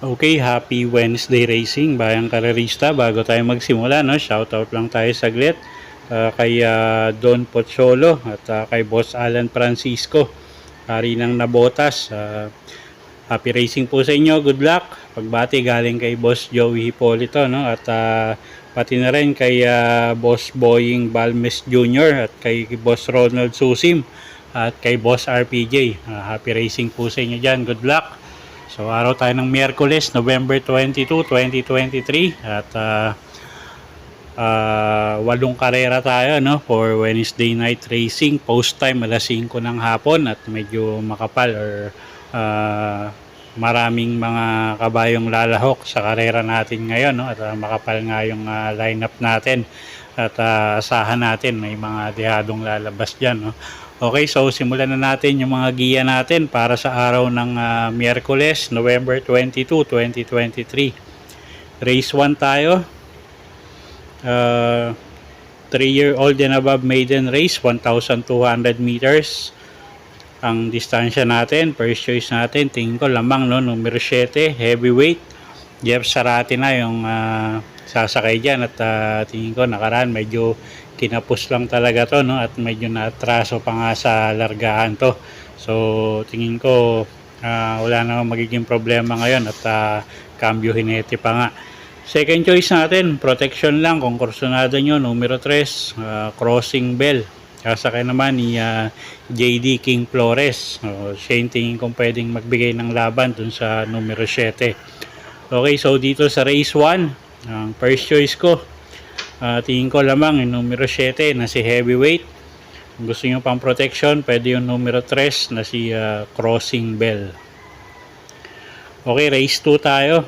Okay, happy Wednesday racing bayang karerista. Bago tayo magsimula, no, shoutout lang tayo saglit kay Don Pocholo at kay Boss Alan Francisco, hari ng Nabotas. Happy racing po sa inyo, good luck. Pagbati galing kay Boss Joey Hipolito, no, at pati na rin kay Boss Boying Balmes Jr. at kay Boss Ronald Susim at kay Boss RPJ. Happy racing po sa inyo dyan, good luck. So araw tayo ng Miyerkules, November 22, 2023 at 8 karera tayo, no, for Wednesday night racing. Post time alas 5 ng hapon at medyo makapal or maraming mga kabayong lalahok sa karera natin ngayon, no, at makapal nga yung lineup natin at asahan natin may mga dehadong lalabas dyan, no. Okay, so simulan na natin yung mga giya natin para sa araw ng Miyerkules, November 22, 2023. Race 1 tayo. 3-year-old and above maiden race, 1,200 meters. Ang distansya natin, first choice natin, tingin ko lamang, no, numero 7, heavyweight. Jeff Sarati na yung sasakay dyan at tingin ko nakaraan medyo kinapos lang talaga to, no, at medyo naatraso pa nga sa largahan to. So tingin ko wala na magiging problema ngayon at cambio hinete pa nga. Second choice natin, protection lang, kung kursunado nyo, numero 3, Crossing Bell. Sasakay naman ni JD King Flores. Siya yung tingin kong pwedeng magbigay ng laban dun sa numero 7. Okay, so dito sa race 1, ang first choice ko, tingin ko lamang yung numero 7 na si heavyweight. Kung gusto nyo pang protection, pwede yung numero 3 na si Crossing Bell. Okay, race 2 tayo.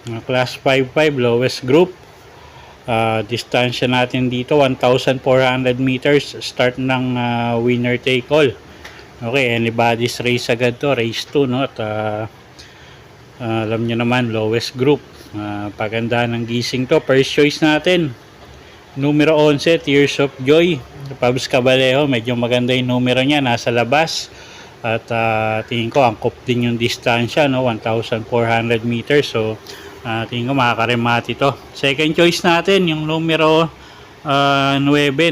Class 5-5, lowest group. Distansya natin dito 1,400 meters. Start ng winner take all. Okay, anybody's race agad to. Race 2, no? At alam nyo naman, lowest group. Paganda ng gising to. First choice natin, numero 11, Tears of Joy, Pabs Cabalejo. Medyo maganda yung numero niya, nasa labas. At tingin ko angkop din yung distansya, no, 1,400 meters. So tingin ko makakaremati to. Second choice natin, yung numero 9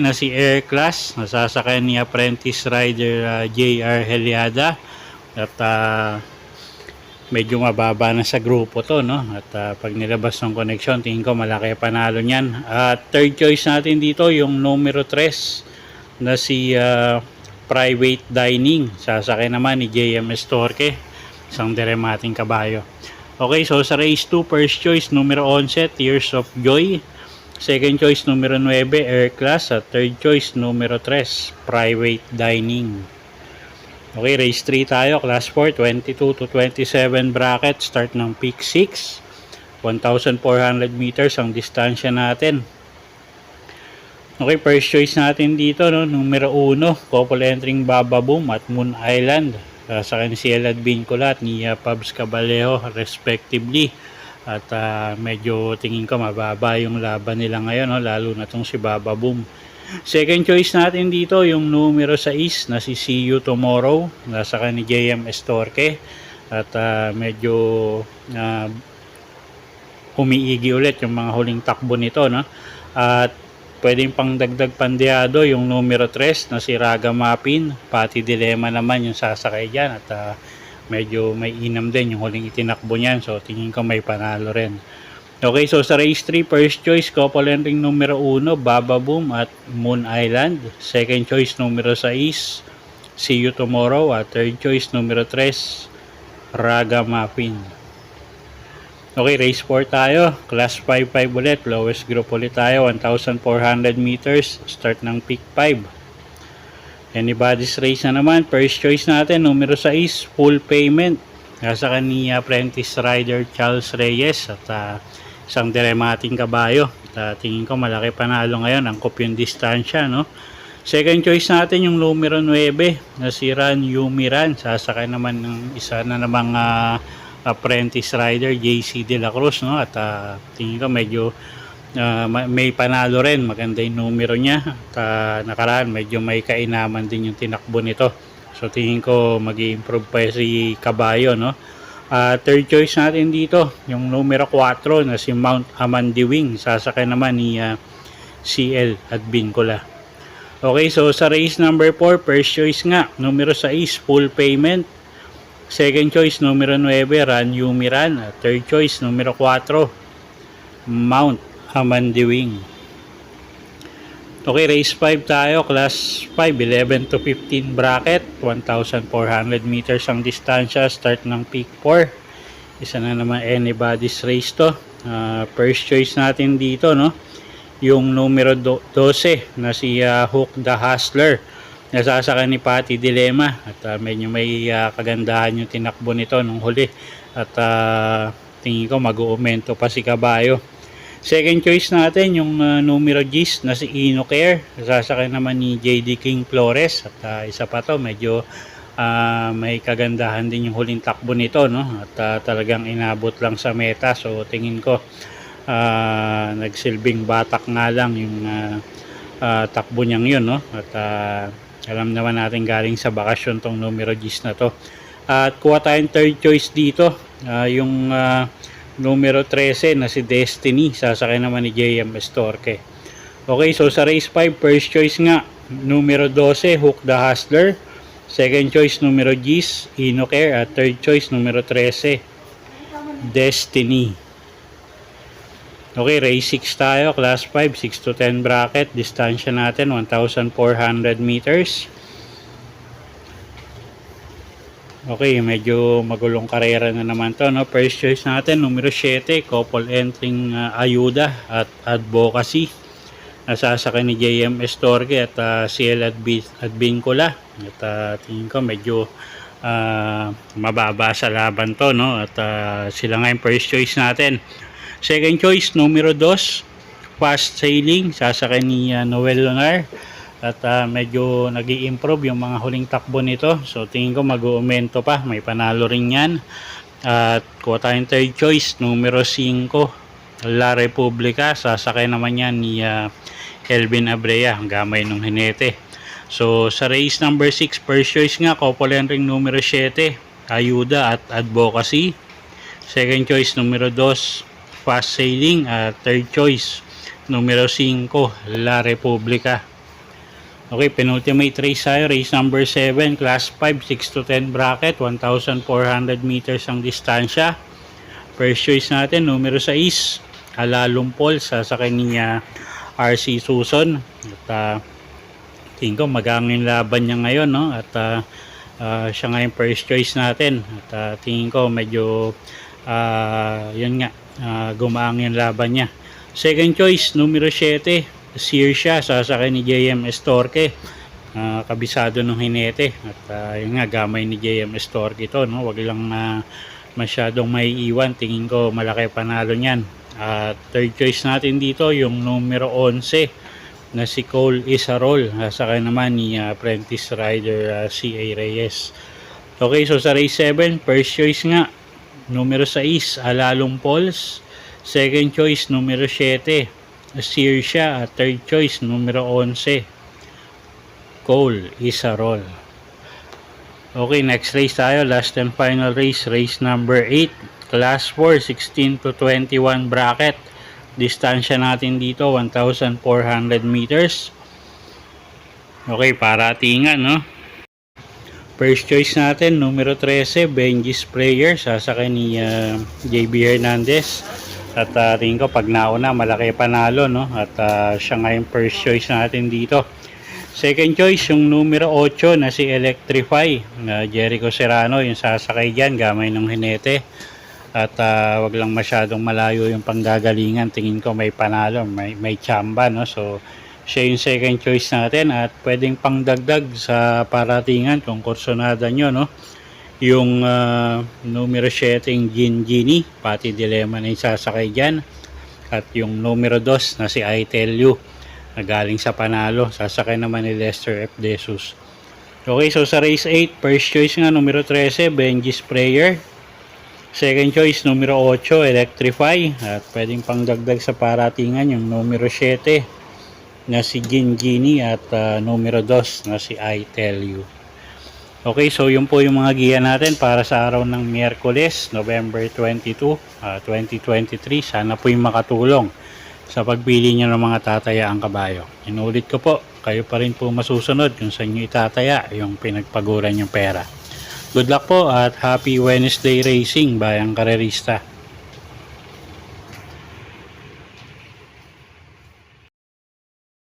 na si Air Class, nasasakay ni apprentice rider JR Heliada. At medyo mababa na sa grupo to, no, at pag nilabas ng connection, tingin ko malaki panalo niyan. At third choice natin dito yung numero 3 na si Private Dining, sasakay naman ni JMS Torque, isang diremating kabayo. Okay, so sa race 2, first choice numero 11, Tears of Joy. Second choice numero 9, Air Class. At third choice numero 3, Private Dining. Okay, race 3 tayo, class 4, 22 to 27 bracket. Start ng peak 6, 1,400 meters ang distansya natin. Okay, first choice natin dito, no, numero 1, couple entering Baba Boom at Moon Island. Sa akin si Elad Vincula at ni Pabs Cabalejo respectively. At medyo tingin ko mababa yung laban nila ngayon, no, lalo na tong si Baba Boom. Second choice natin dito yung numero 6 na si See You Tomorrow, nasa kan ni JMS Torque. At medyo umiigi ulit yung mga huling takbo nito, no. At pwedeng pang dagdag pandeado yung numero 3 na si Raga Mapin. Pati Dilema naman yung sasakay dyan. At medyo may inam din yung huling itinakbo niyan. So tingin ko may panalo rin. Okay, so sa race 3, first choice, couple entering numero 1, Baba Boom at Moon Island. Second choice, numero 6, See You Tomorrow. At third choice, numero 3, Raga Mapin. Okay, race 4 tayo. Class 5-5 ulit. Lowest group ulit tayo. 1,400 meters. Start ng peak 5. Anybody's race na naman. First choice natin, numero 6, full payment. Nasa kaniya apprentice rider Charles Reyes. At isang diremating kabayo. At tingin ko malaki panalo ngayon. Angkop yung distansya, no? Second choice natin yung numero 9 na si Ran Yumiran. Sasakay naman ng isa na namang apprentice rider, JC De La Cruz, no? At tingin ko medyo may panalo rin. Maganda yung numero niya. At nakaraan medyo may kainaman din yung tinakbo nito. So tingin ko mag-i-improve pa si Caballo, no? Third choice natin dito, yung numero 4 na si Mount Amandiwing. Sasakay naman ni CL Advincula. Okay, so sa race number 4, first choice nga, numero 6, full payment. Second choice, numero 9, Ran Yumiran. Third choice, numero 4, Mount Amandiwing. Okay, race 5 tayo, class 5, 11 to 15 bracket, 1,400 meters ang distansya, start ng peak 4. Isa na naman anybody's race to. First choice natin dito, no? Yung numero 12 na si Hook the Hustler. Nasasaka ni Patty Dilema at medyo may kagandahan yung tinakbo nito nung huli. At tingin ko mag-uumento pa si Caballo. Second choice natin yung numero 10 na si Inocare. Sasakay naman ni JD King Flores. At isa pa to, medyo may kagandahan din yung huling takbo nito, no? At talagang inabot lang sa meta. So tingin ko nagsilbing batak nga lang yung takbo niyang yun, no? At alam naman natin galing sa bakasyon tong numero 10 na to. At kuha tayong third choice dito, yung numero 13 na si Destiny. Sasakay naman ni JM Estorque. Okay, so sa race 5, first choice nga, numero 12, Hook the Hustler. Second choice, numero 10, Inocare. At third choice, numero 13, Destiny. Okay, race 6 tayo, class 5, 6 to 10 bracket. Distansya natin, 1,400 meters. Okay, medyo magulong karera na naman to, no? First choice natin, numero 7, couple entering ayuda at advocacy. Nasasakay ni JM Estorque at CL Advincula. At tingin ko medyo mababa sa laban to, no? At sila nga yung first choice natin. Second choice, numero 2, fast sailing. Sasakay ni Noel Lunar. At medyo nag-i-improve yung mga huling takbo nito. So tingin ko mag-uumento pa. May panalo rin yan. At kuha tayong third choice, numero 5, La Republica. Sasakay naman yan ni Elvin Abrea, ang gamay ng hinete. So sa race number 6, first choice nga, couple entering numero 7, ayuda at advocacy. Second choice, numero 2, fast sailing. At third choice, numero 5, La Republica. Okay, penultimate race tayo, race number 7, class 5, 6 to 10 bracket, 1,400 meters ang distansya. First choice natin, numero 6, Alalumpol. Sasakay niya RC Suson. At tingin ko magangin laban niya ngayon, no? At siya nga yung first choice natin. At tingin ko medyo yun nga, gumaang yung laban niya. Second choice, numero 7, Sirsha. Sasakay ni JM Estorque. Kabisado ng hinete. At yun nga, gamay ni JM Estorque ito, no? Wag lang masyadong may iwan. Tingin ko malaki panalo niyan. Third choice natin dito, yung numero 11 na si Cole Isarol. Sasakay naman ni apprentice rider CA Reyes. Okay, so sa race 7, first choice nga, numero 6, Alalumpol. Second choice, numero 7, Sirsha. At third choice, numero 11, Cole Isarol. Okay, next race tayo, last and final race, race number 8, class 4, 16 to 21 bracket. Distansya natin dito, 1,400 meters. Okay, paratingan, no? First choice natin, numero 13, Benji's Player. Sasakay ni JB Hernandez. At tingin ko pag nauna, malaki panalo, no? At siya nga yung first choice natin dito. Second choice, yung numero 8 na si Electrify, na Jericho Serrano, yung sasakay dyan, gamay ng hinete. At wag lang masyadong malayo yung panggagalingan. Tingin ko may panalo, may tsamba, no? So siya yung second choice natin. At pwedeng pangdagdag sa paratingan kung kursonada nyo, no? Yung numero 7 yung Gini, Patty Dilema na yung sasakay dyan. At yung numero 2 na si I Tell You. na galing sa panalo. Sasakay naman ni Lester F. Jesus. Okay, so sa race 8, first choice nga numero 13, Benji Sprayer. Second choice numero 8, Electrify. At pwedeng pangdagdag sa paratingan yung numero 7 na si Gingini at numero 2 na si I Tell You. Okay, so yun po yung mga giya natin para sa araw ng Miyerkules, November 22, 2023. Sana po yung makatulong sa pagpili nyo ng mga tatayaang kabayo. Inulit ko po, kayo pa rin po masusunod kung saan nyo itataya yung pinagpaguran yung pera. Good luck po at happy Wednesday racing, bayang karerista.